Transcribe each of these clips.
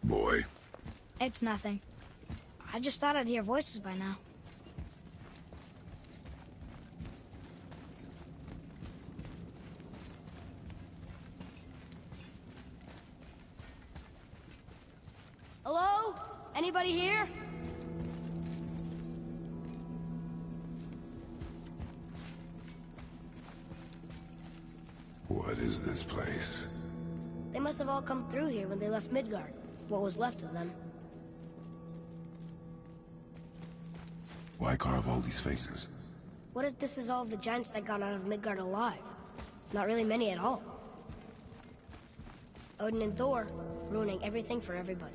Boy. It's nothing. I just thought I'd hear voices by now. Hello? Anybody here? What is this place? They must have all come through here when they left Midgard. What was left of them. Why carve all these faces? What if this is all the giants that got out of Midgard alive? Not really many at all. Odin and Thor, ruining everything for everybody.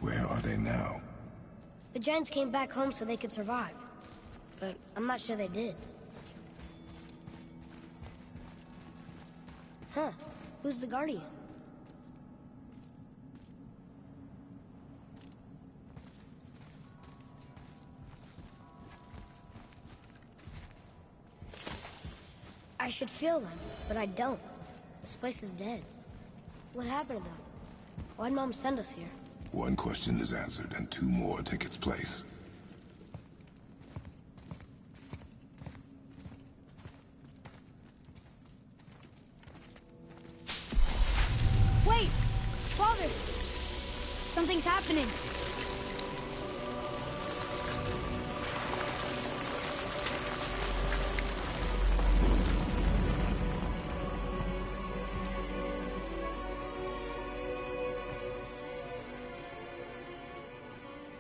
Where are they now? The giants came back home so they could survive. But I'm not sure they did. Huh. Who's the Guardian? I should feel them, but I don't. This place is dead. What happened to them? Why'd Mom send us here? One question is answered, and two more take its place. Wait! Father! Something's happening!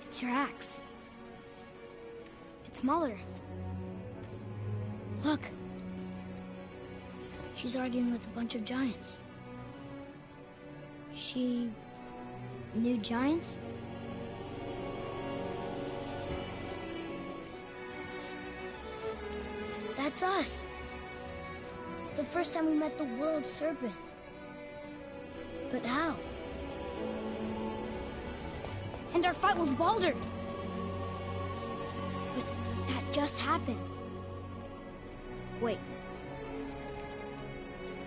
It's your axe. It's Mother. Look. She's arguing with a bunch of giants. She knew giants? That's us. The first time we met the world serpent. But how? And our fight with Baldur. But that just happened. Wait.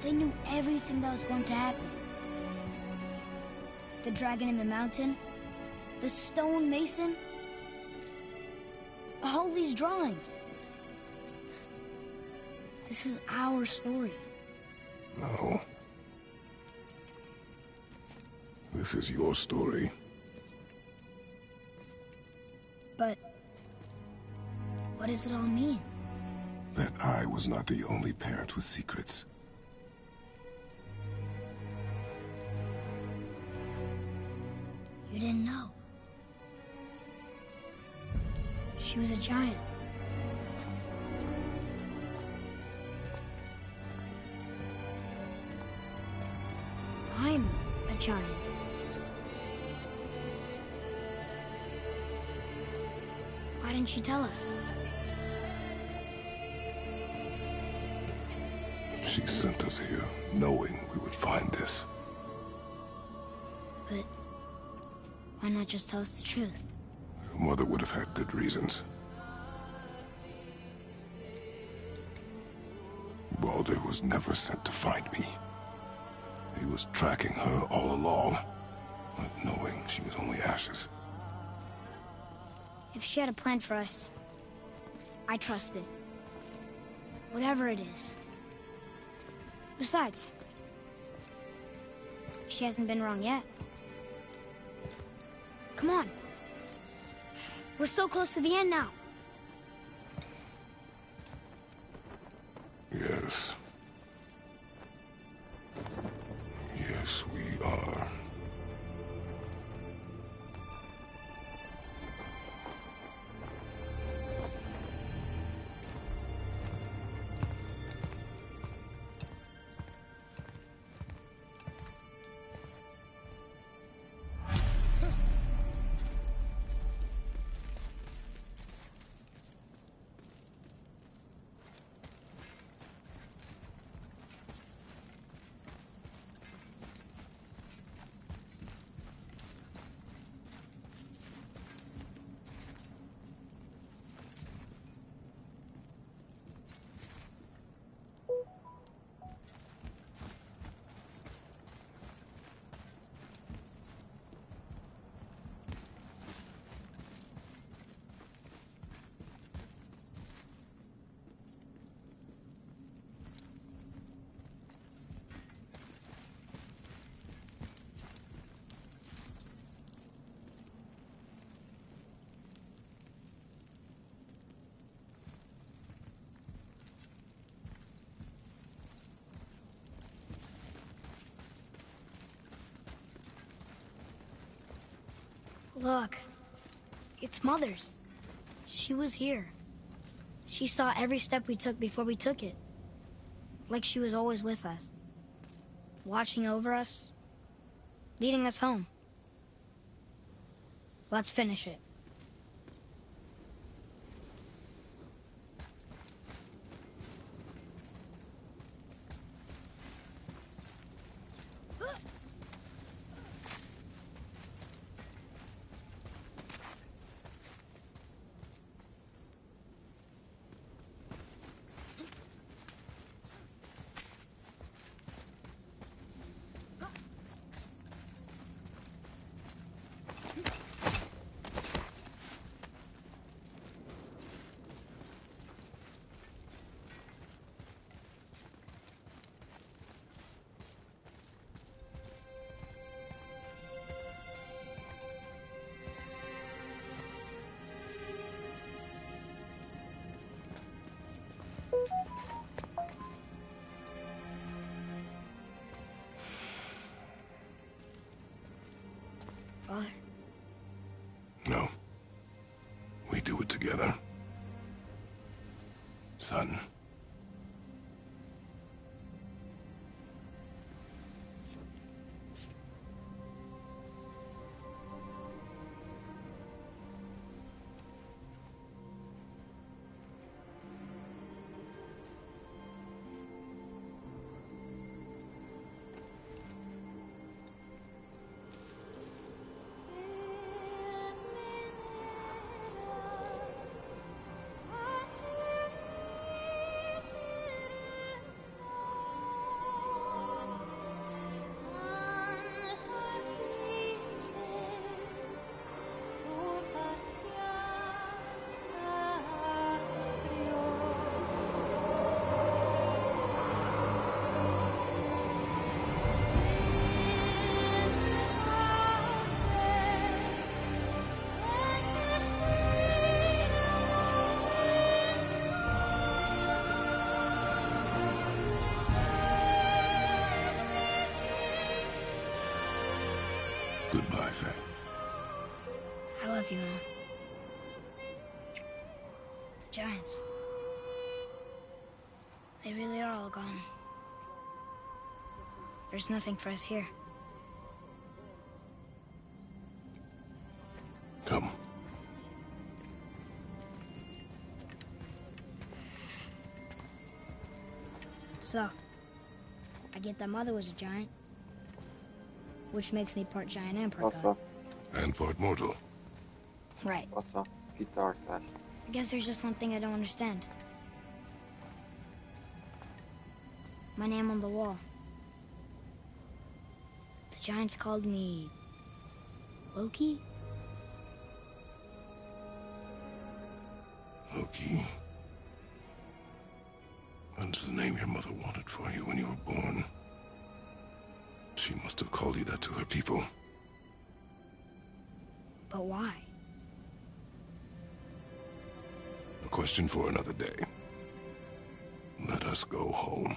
They knew everything that was going to happen. The dragon in the mountain, the stone mason, all these drawings. This is our story. No. This is your story. But what does it all mean? That I was not the only parent with secrets. You didn't know. She was a giant. I'm a giant. Why didn't she tell us? She sent us here, knowing we would find this. But why not just tell us the truth? Your mother would have had good reasons. Baldur was never sent to find me. He was tracking her all along, not knowing she was only ashes. If she had a plan for us, I trust it. Whatever it is. Besides, she hasn't been wrong yet. Come on. We're so close to the end now. Yes. Yes, we are. Look, it's Mother's. She was here. She saw every step we took before we took it. Like she was always with us. Watching over us. Leading us home. Let's finish it. Father? No. We do it together. Son. Goodbye, Faye. I love you, Mom. The Giants. They really are all gone. There's nothing for us here. Come. So, I get that Mother was a giant. Which makes me part giant and part god. And part mortal. Right. I guess there's just one thing I don't understand. My name on the wall. The Giants called me... Loki? Loki. That's the name your mother wanted for you when you were born. She must have called you that to her people. But why? A question for another day. Let us go home.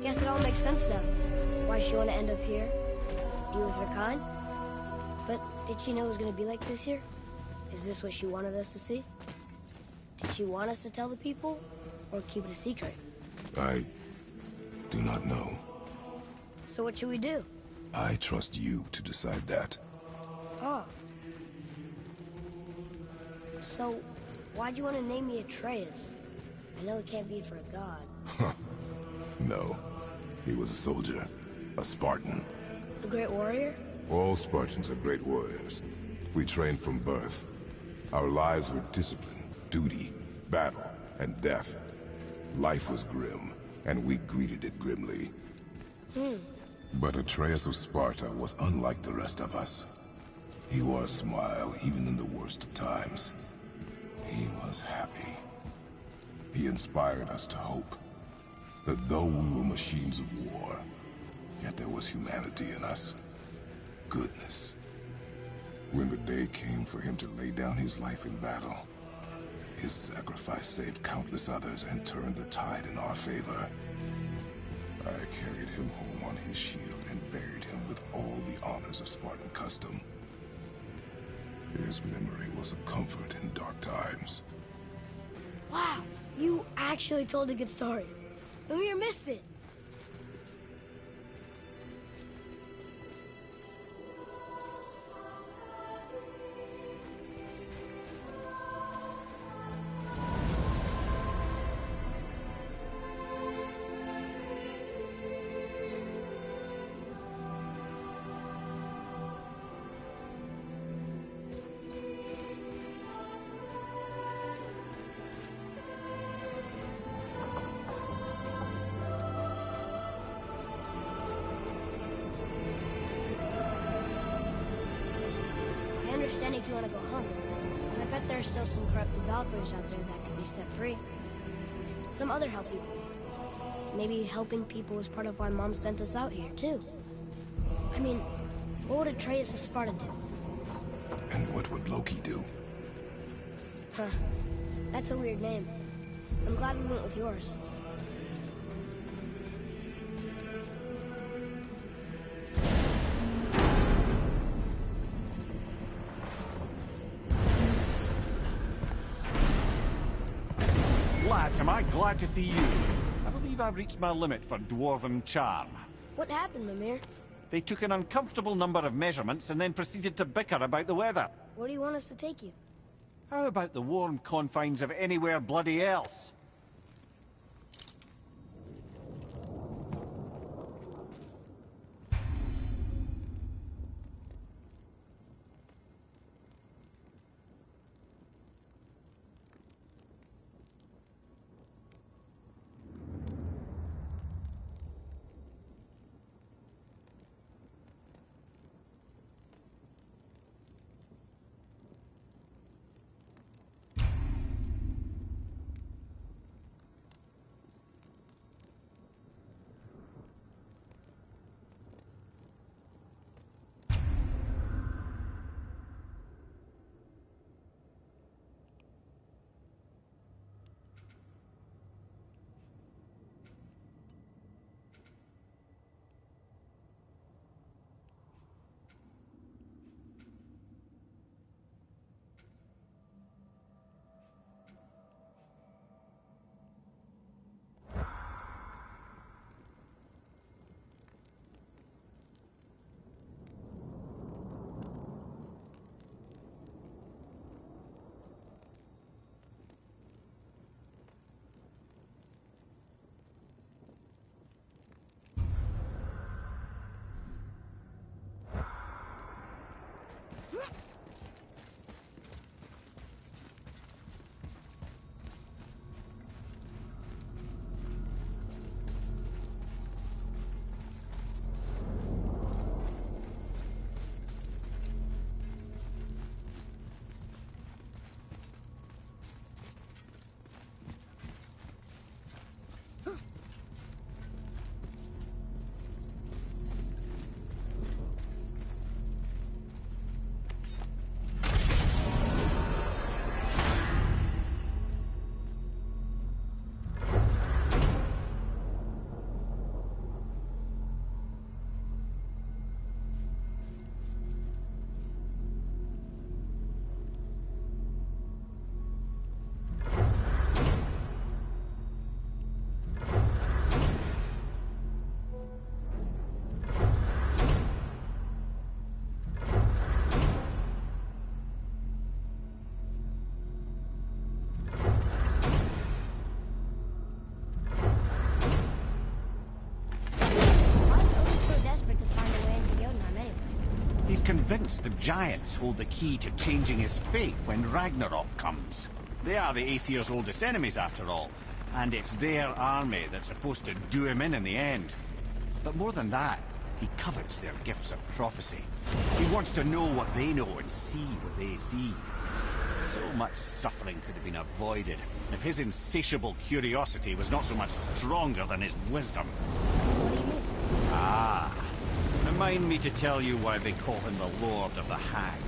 Guess it all makes sense now. Why she want to end up here? Be with her kind? But did she know it was going to be like this here? Is this what she wanted us to see? Did she want us to tell the people? Or keep it a secret? I do not know. So what should we do? I trust you to decide that. Oh. So, why'd you want to name me Atreus? I know it can't be for a god. No. He was a soldier. A Spartan. A great warrior? All Spartans are great warriors. We trained from birth. Our lives were discipline, duty, battle, and death. Life was grim, and we greeted it grimly. But Atreus of Sparta was unlike the rest of us. He wore a smile even in the worst of times. He was happy. He inspired us to hope. that though we were machines of war, yet there was humanity in us. Goodness. When the day came for him to lay down his life in battle, his sacrifice saved countless others and turned the tide in our favor. I carried him home on his shield and buried him with all the honors of Spartan custom. His memory was a comfort in dark times. Wow, you actually told a good story. Amir missed it. If you want to go home. And I bet there's still some corrupted Valkyries out there that could be set free. Some other help people. Maybe helping people was part of why Mom sent us out here, too. I mean, what would Atreus of Sparta do? And what would Loki do? Huh. That's a weird name. I'm glad we went with yours. Lads, am I glad to see you. I believe I've reached my limit for dwarven charm. What happened, Mimir? They took an uncomfortable number of measurements and then proceeded to bicker about the weather. Where do you want us to take you? How about the warm confines of anywhere bloody else? Convinced the giants hold the key to changing his fate when Ragnarok comes. They are the Aesir's oldest enemies, after all, and it's their army that's supposed to do him in the end. But more than that, he covets their gifts of prophecy. He wants to know what they know and see what they see. So much suffering could have been avoided if his insatiable curiosity was not so much stronger than his wisdom. Ah, remind me to tell you why they call him the Lord of the Hanged.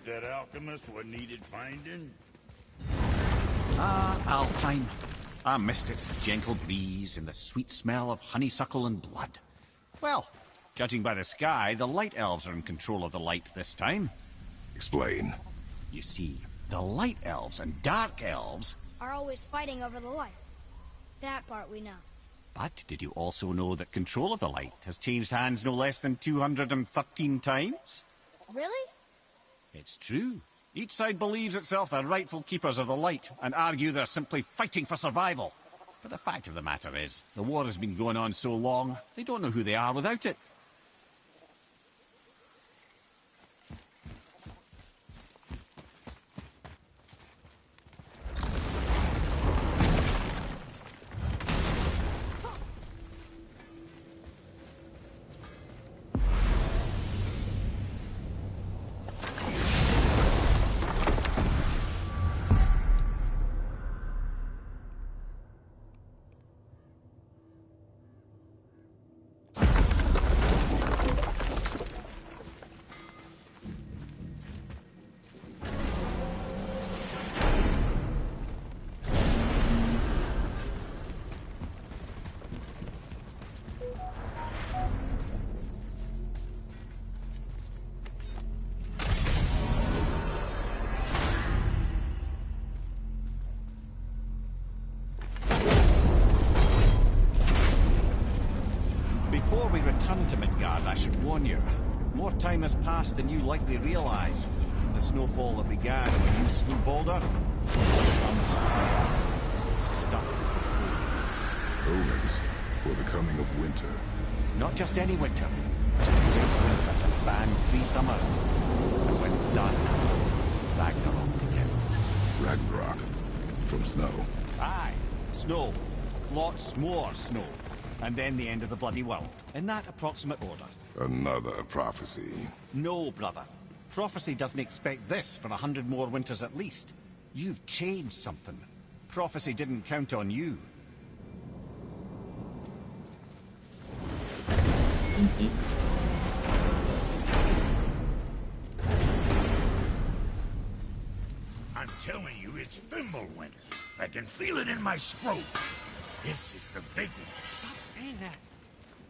That alchemist what needed finding? Alpine. I missed its gentle breeze and the sweet smell of honeysuckle and blood. Well, judging by the sky, the light elves are in control of the light this time. Explain. You see, the light elves and dark elves are always fighting over the light. That part we know. But did you also know that control of the light has changed hands no less than 213 times? Really? It's true. Each side believes itself the rightful keepers of the light and argue they're simply fighting for survival. But the fact of the matter is, the war has been going on so long, they don't know who they are without it. Before we return to Midgard, I should warn you. More time has passed than you likely realize. The snowfall that began when you slew Baldur comes us. Stuff omens. Omens for the coming of winter. Not just any winter. Great winter to span 3 summers. And when it's done, Ragnarok begins. Ragnarok. From snow. Aye, snow. Lots more snow. And then the end of the bloody world. In that approximate order. Another prophecy. No, brother. Prophecy doesn't expect this for 100 more winters at least. You've changed something. Prophecy didn't count on you. I'm telling you, it's Fimbulwinter. I can feel it in my scrotum. This is the big one. Stop saying that.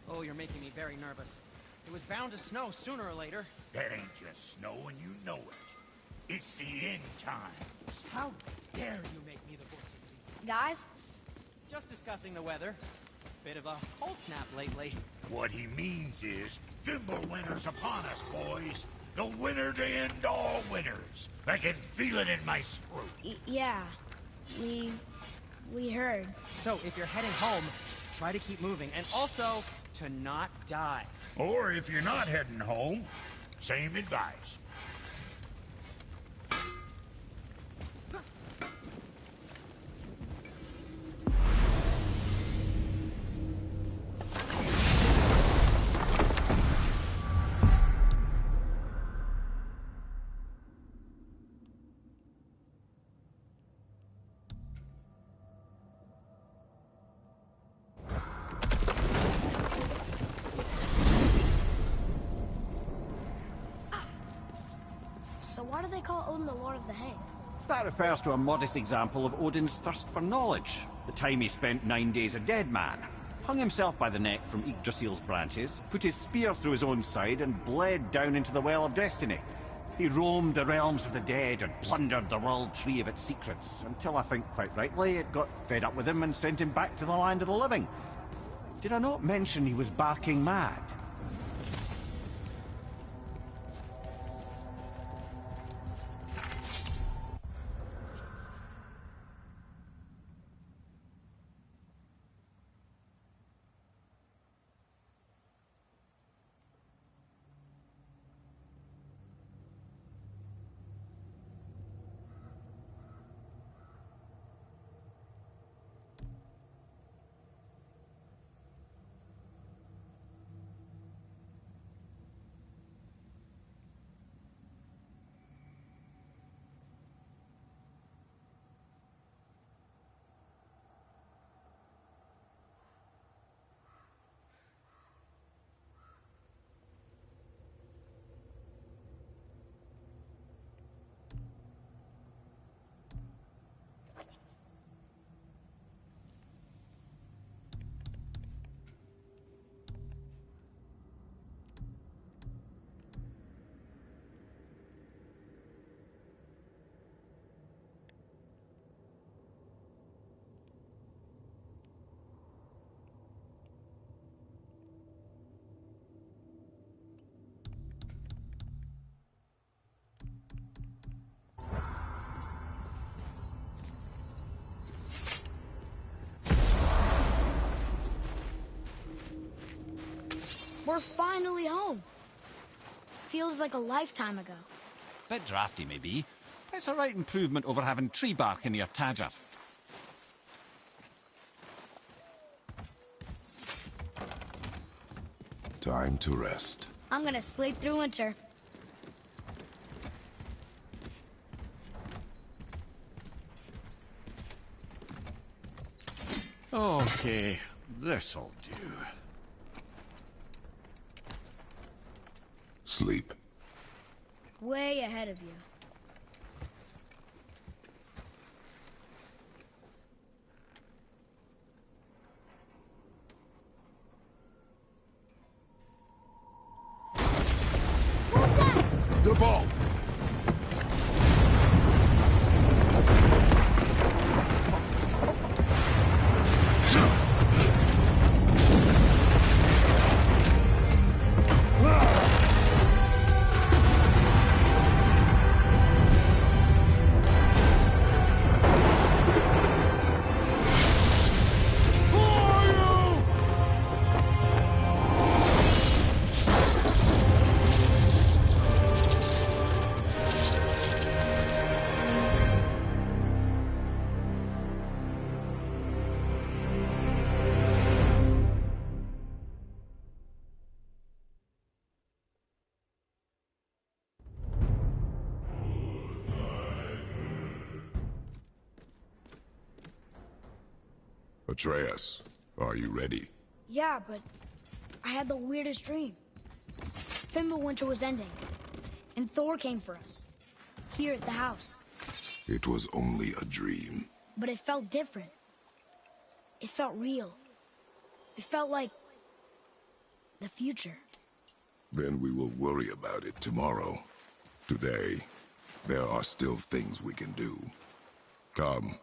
Oh, you're making me very nervous. It was bound to snow sooner or later. That ain't just snow, and you know it. It's the end times. How dare you make me the voice of reason? Guys? Just discussing the weather. Bit of a cold snap lately. What he means is, Fimbulwinter's upon us, boys. The winter to end all winters. I can feel it in my scrotum. Yeah. We heard. So, if you're heading home, try to keep moving, and also to not die. Or if you're not heading home, same advice. So why do they call Odin the Lord of the Hanged? That refers to a modest example of Odin's thirst for knowledge. The time he spent 9 days a dead man. Hung himself by the neck from Yggdrasil's branches, put his spear through his own side, and bled down into the Well of Destiny. He roamed the realms of the dead and plundered the World Tree of its secrets, until I think, quite rightly, it got fed up with him and sent him back to the land of the living. Did I not mention he was barking mad? We're finally home. Feels like a lifetime ago. Bit drafty, maybe. But it's a right improvement over having tree bark in your tadger. Time to rest. I'm gonna sleep through winter. Okay, this'll do. Sleep. Way ahead of you. What's that? The ball! Atreus, are you ready? Yeah, but I had the weirdest dream. Fimbulwinter was ending, and Thor came for us. Here at the house. It was only a dream. But it felt different. It felt real. It felt like the future. Then we will worry about it tomorrow. Today, there are still things we can do. Come.